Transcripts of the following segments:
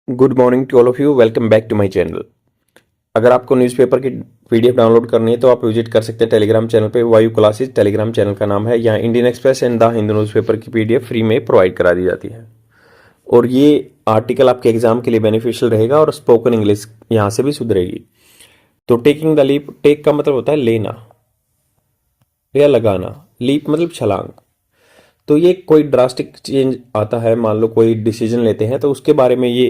Good morning to all of you. Welcome back to my channel. अगर आपको newspaper की PDF download करनी है तो आप विजिट कर सकते हैं टेलीग्राम चैनल पे। वायु क्लासेस टेलीग्राम चैनल का नाम है। यहाँ Indian express and the Hindu newspaper की पीडीएफ फ्री में प्रोवाइड करा दी जाती है और ये आर्टिकल आपके एग्जाम के लिए बेनिफिशियल रहेगा और स्पोकन इंग्लिश यहाँ से भी सुधरेगी। तो टेकिंग द लीप, टेक का मतलब होता है लेना या लगाना, लीप मतलब छलांग। तो ये कोई ड्रास्टिक चेंज आता है, मान लो कोई डिसीजन लेते हैं तो उसके बारे में ये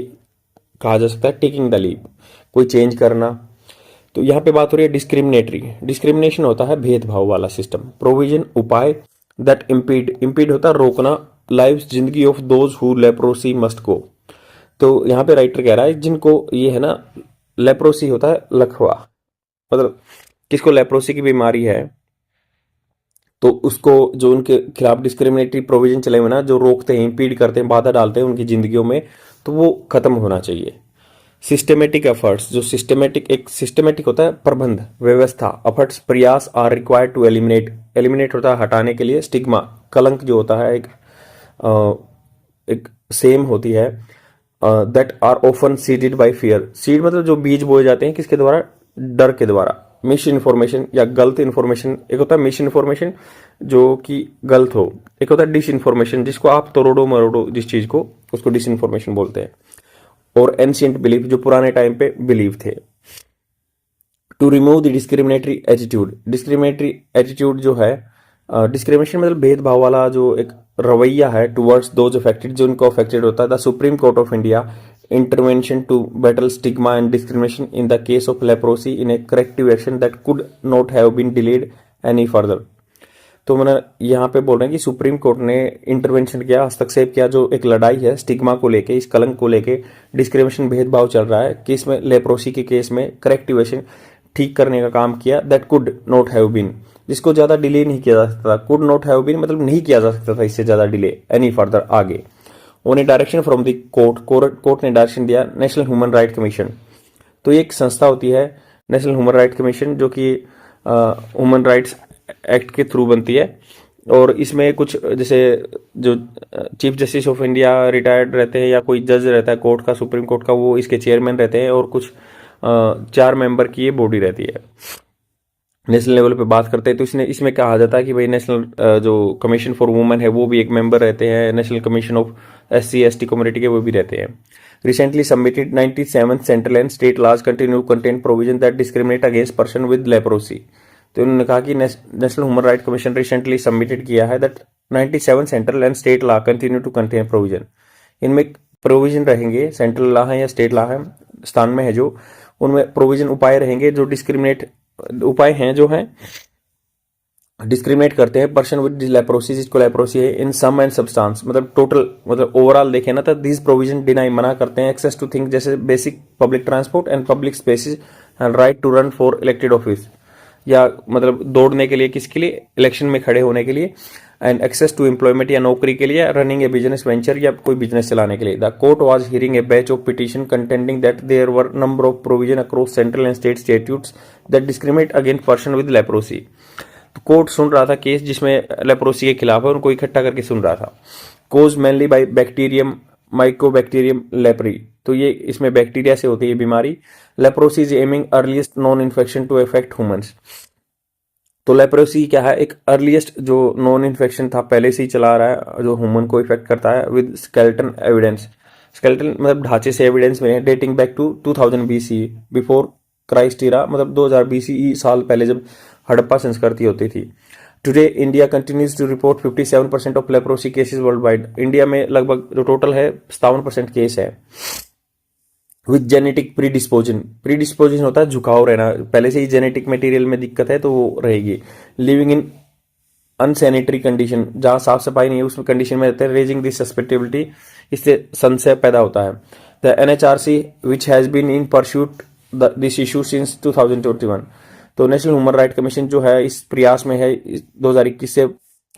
कहा जा सकता है टेकिंग द लीप, कोई चेंज करना। तो यहाँ पे बात हो रही है डिस्क्रिमिनेटरी। डिस्क्रिमिनेशन होता है भेदभाव वाला सिस्टम। प्रोविजन, उपाय दैट इम्पीड, इम्पीड होता है रोकना, लाइव्स जिंदगी of those who leprosy must go. तो यहाँ पे राइटर कह रहा है जिनको ये है ना, लेप्रोसी होता है लकवा, मतलब किसको लेप्रोसी की बीमारी है तो उसको, जो उनके खिलाफ डिस्क्रिमिनेटरी प्रोविजन चले हुए ना, जो रोकते हैं, इम्पीड करते हैं, बाधा डालते हैं उनकी जिंदगियों में, तो वो खत्म होना चाहिए। सिस्टमेटिक एफर्ट्स, जो सिस्टमेटिक, एक सिस्टमेटिक होता है प्रबंध, व्यवस्था, एफर्ट्स, प्रयास are required to eliminate, eliminate होता है हटाने के लिए, स्टिग्मा, कलंक जो होता है एक सेम होती है, that are often seeded by fear. Seed मतलब जो बीज बोए जाते हैं किसके द्वारा, डर के द्वारा। मिस इन्फॉर्मेशन या गलत इन्फॉर्मेशन, एक होता है मिस इन्फॉर्मेशन जो कि गलत हो, एक होता है डिस इन्फॉर्मेशन जिसको आप तोड़ो मरोड़ो जिस चीज को, उसको डिस इन्फॉर्मेशन बोलते हैं। और एंशियंट बिलीफ, जो पुराने टाइम पे बिलीव थे। To remove the discriminatory attitude, discriminatory attitude जो है, डिस्क्रिमिनेशन मतलब भेदभाव वाला जो एक रवैया है टुवर्ड्स दोज अफेक्टेड, जो उनको अफेक्टेड होता है। The supreme court of India intervention to battle stigma and discrimination in the case of leprosy in a corrective action that could not have been delayed any further. तो मैंने यहाँ पे बोल रहे हैं कि सुप्रीम कोर्ट ने इंटरवेंशन किया, हस्तक्षेप किया, जो एक लड़ाई है स्टिग्मा को लेके, इस कलंक को लेके, डिस्क्रिमिनेशन भेदभाव चल रहा है केस में, लेप्रोसी के केस में करेक्टिवेशन, ठीक करने का काम किया। That could not have been, जिसको ज्यादा डिले नहीं किया जा सकता था। कुड नॉट हैव बीन मतलब नहीं किया जा सकता था इससे ज्यादा डिले, एनी फर्दर, आगे। On A direction from the court ने डायरेक्शन दिया नेशनल ह्यूमन राइट कमीशन। तो ये एक संस्था होती है नेशनल ह्यूमन राइट कमीशन, जो कि ह्यूमन राइट्स एक्ट के थ्रू बनती है। और इसमें कुछ जैसे जो chief justice of India retired रहते हैं या कोई जज रहता है कोर्ट का, सुप्रीम कोर्ट का, वो इसके चेयरमैन रहते हैं और कुछ 4 मेंबर की ये बॉडी रहती है। नेशनल लेवल पे बात करते हैं तो इसमें कहा जाता है कि भाई नेशनल जो कमीशन फॉर वुमेन है वो भी एक मेंबर रहते हैं, national commission of SC ST community के वो भी रहते हैं। Recently submitted 97 central and state laws continue contain provision that discriminate against person with leprosy. तो उन्होंने कहा कि national human right commission recently submitted किया है that 97 central and state law continue to contain provision. इनमें प्रोविजन रहेंगे, central law है या स्टेट लॉ है, स्थान में है जो, उनमें प्रोविजन, उपाय रहेंगे जो डिस्क्रिमिनेट, उपाय हैं जो हैं डिस्क्रिमिनेट करते हैं पर्सन विद लेप्रोसी, जिसको लेप्रोसी है, इन सम एंड सब्सटेंस, मतलब टोटल, मतलब ओवरऑल देखें ना तो दिस प्रोविजन डिनाई, मना करते हैं, एक्सेस टू थिंग जैसे basic public transport and public spaces and right to run for elected office, या मतलब दौड़ने के लिए, किसके लिए, इलेक्शन में खड़े होने के लिए, एंड एक्सेस टू एम्प्लॉयमेंट या नौकरी के लिए, रनिंग ए बिजनेस वेंचर या कोई बिजनेस चलाने के लिए। The court was hearing a batch of petition contending that there were number of provision across central and state statutes that discriminate against person with leprosy. तो कोर्ट सुन रहा था case जिसमें लेप्रोसी के खिलाफ है, उनको इकट्ठा करके सुन रहा था। Cause mainly by bacterium mycobacterium leprae, तो ये इसमें बैक्टीरिया से होती है बीमारी। Leprosy is among earliest known infection to affect humans. तो लेप्रोसी क्या है, एक अर्लीस्ट जो नॉन इन्फेक्शन था, पहले से ही चला रहा है, जो ह्यूमन को इफेक्ट करता है, विद स्केलेटन एविडेंस, स्केलेटन मतलब ढांचे से एविडेंस मिले, dating back to 2000 BC, before Christ era, मतलब 2000 BCE साल पहले जब हड़प्पा संस्कृति होती थी। Today India continues to report 57% of leprosy cases worldwide. India में लगभग जो टोटल है 57% केस है। विथ जेनेटिक प्रीडिस्पोजन होता है झुकाव रहना, पहले से ही जेनेटिक मटेरियल में दिक्कत है तो वो रहेगी। लिविंग इन अनसैनिटरी कंडीशन, जहां साफ सफाई नहीं है उस कंडीशन में रहते हैं। रेजिंग दिस सस्पेक्टेबिलिटी, इससे संशय पैदा होता है। The NHRC which has been in pursuit this issue since 2021। तो नेशनल ह्यूमन राइट कमीशन जो है इस प्रयास में है 2021 से।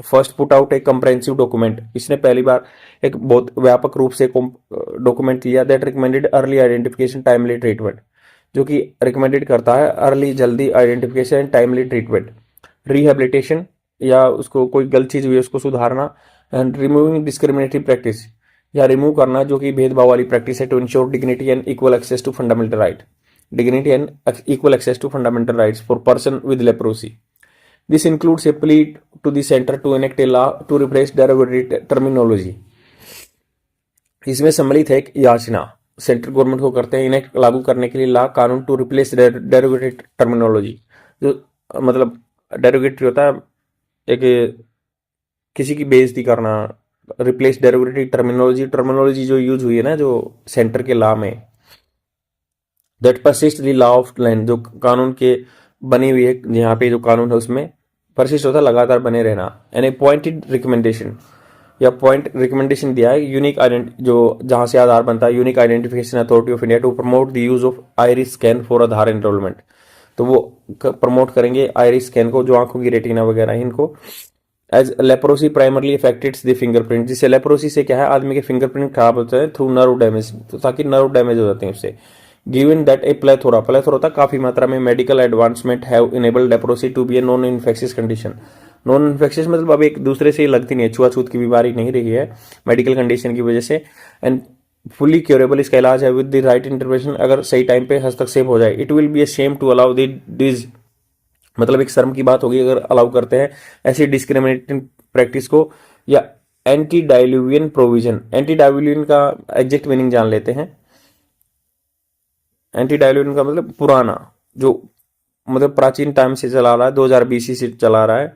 फर्स्ट पुट आउट एक कंप्रेहेंसिव डॉक्यूमेंट, इसने पहली बार एक बहुत व्यापक रूप से डॉक्यूमेंट लिया that recommended early identification timely treatment, जो कि रिकमेंडेड करता है अर्ली, जल्दी identification and timely treatment, rehabilitation या उसको कोई गलत चीज हुई है उसको सुधारना, एंड रिमूविंग डिस्क्रिमिनेटरी प्रैक्टिस, या रिमूव करना जो कि भेदभाव वाली प्रैक्टिस है, to ensure dignity and equal access to fundamental right, dignity and equal access to fundamental rights for person with leprosy. This includes a plea to the centre to enact a law to replace derogatory terminology. इसमें सम्मिलित है एक याचना central government को करते हैं enact लागू करने के लिए लॉ कानून टू रिप्लेस डेरोगेटरी टर्मिनोलॉजी। जो मतलब डेरोगेटरी होता है एक किसी की बेइज्जती करना, रिप्लेस डेरोगेटरी टर्मिनोलॉजी जो यूज हुई है ना जो सेंटर के लॉ में, that persist the law of land, जो कानून के बनी हुई है यहाँ पे जो कानून है उसमें परसिस्ट होता है लगातार बने रहना। एंड ए पॉइंटेड रिकमेंडेशन या पॉइंट रिकमेंडेशन दिया है यूनिक आइडेंट जो जहां से आधार बनता है, unique identification authority of India to promote the use of iris scan for Aadhaar enrolment. तो वो प्रमोट करेंगे आइरिस स्कैन को, जो आंखों की रेटिना वगैरह इनको। As leprosy primarily affects the fingerprint, जिससे लेप्रोसी से क्या है आदमी के फिंगरप्रिंट खराब होते हैं थ्रू नर्व डैमेज, तो ताकि नर्व डैमेज हो जाते हैं उससे। गिवन दैट ए प्लेथोरा काफी मात्रा में medical advancement have enabled leprosy to be a non infectious condition. Non infectious मतलब अब एक दूसरे से लगती नहीं है, छुआछूत की बीमारी नहीं रही है मेडिकल कंडीशन की वजह से। एंड फुली क्योरेबल, इसका इलाज है विद द राइट इंटरवेंशन, अगर सही टाइम पे हस्तक्षेप हो जाए। It will be a shame to allow this, मतलब एक शर्म की बात होगी अगर अलाउ करते हैं ऐसी डिस्क्रिमिनेटिंग प्रैक्टिस को। या एंटी डाइल्यूवियन प्रोविजन, एंटी डाइल्यूवियन का एग्जैक्ट मीनिंग जान लेते हैं। एंटी डाइल्यूवियन का मतलब पुराना, जो मतलब प्राचीन टाइम से चला रहा है, 2000 BC से चला रहा है।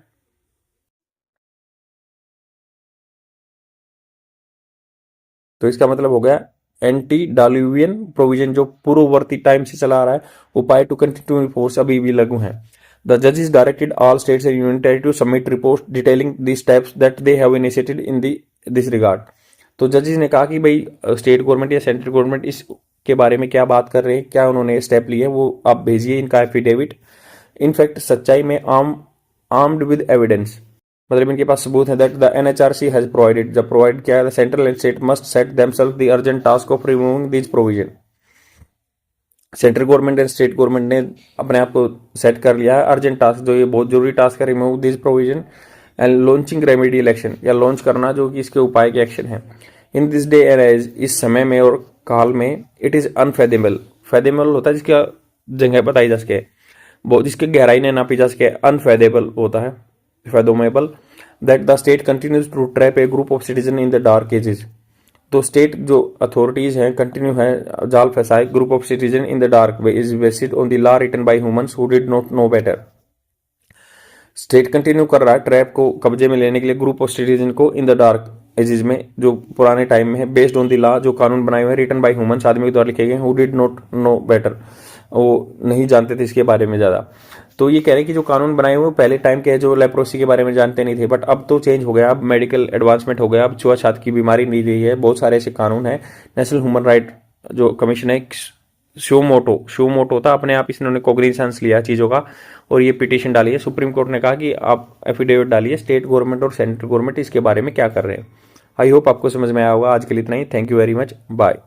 तो इसका मतलब हो गया एंटी डाइल्यूवियन प्रोविजन, जो पूर्ववर्ती टाइम से चला रहा है, उपाय टू कंटिन्यू फोर्स अभी भी लागू है। The judges directed all states and union territory to submit reports detailing the steps that they have initiated in this regard। तो जजेस ने कहा कि भाई स्टेट गवर्नमेंट या सेंट्रल गवर्नमेंट इसके बारे में क्या बात कर रहे हैं, क्या उन्होंने स्टेप लिए हैं, वो आप भेजिए इनका एफिडेविट। इनफैक्ट सच्चाई में आर्म्ड विद एविडेंस, मतलब इनके पास सबूत है। That the NHRC has provided, जब प्रोवाइड किया है, central and state must set themselves the urgent task of removing this provision. Central government and state government ने अपने आप को सेट कर लिया है अर्जेंट टास्क, जो ये बहुत जरूरी टास्क है, remove this provision and launching remedial action, या लॉन्च करना जो कि इसके उपाय के एक्शन है। In this day and age, इस समय में और काल में, इट इज अनफेदेबल, फेदेबल होता है जिसका जगह बताई जा सके, जिसके गहराई ने नापी जा सके, अनफेदेबल होता है fathomable. That the state continues to trap a group of citizen in the dark ages. तो स्टेट जो अथॉरिटीज हैं कंटिन्यू है जाल फंसाए group of citizen in the dark way is based on the law written by humans who did not know better. State continue कर रहा है trap को कब्जे में लेने के लिए ग्रुप ऑफ सिटीजन को इन द डार्क एजेस में, जो पुराने टाइम में है, बेस्ड ऑन द लॉ, जो कानून बनाए हुए हैं, रिटन बाय ह्यूमंस, आदमी के द्वारा लिखे गए, who did not know better, वो नहीं जानते थे इसके बारे में ज्यादा। तो ये कह रहे हैं कि जो कानून बनाए हुए पहले टाइम के जो लेप्रोसी के बारे में जानते नहीं थे, बट अब तो चेंज हो गया, अब मेडिकल एडवांसमेंट हो गया, अब छुआछूत की बीमारी नहीं रही है, बहुत सारे ऐसे कानून है। नेशनल ह्यूमन राइट जो कमीशन है, शिवमोटो था, अपने आप इसने कोग्निजेंस लिया चीजों का और ये पिटीशन डाली है। सुप्रीम कोर्ट ने कहा कि आप एफिडेविट डालिए, स्टेट गवर्नमेंट और सेंट्रल गवर्नमेंट इसके बारे में क्या कर रहे हैं। आई होप आपको समझ में आया होगा। आज के लिए इतना ही, thank you very much, bye.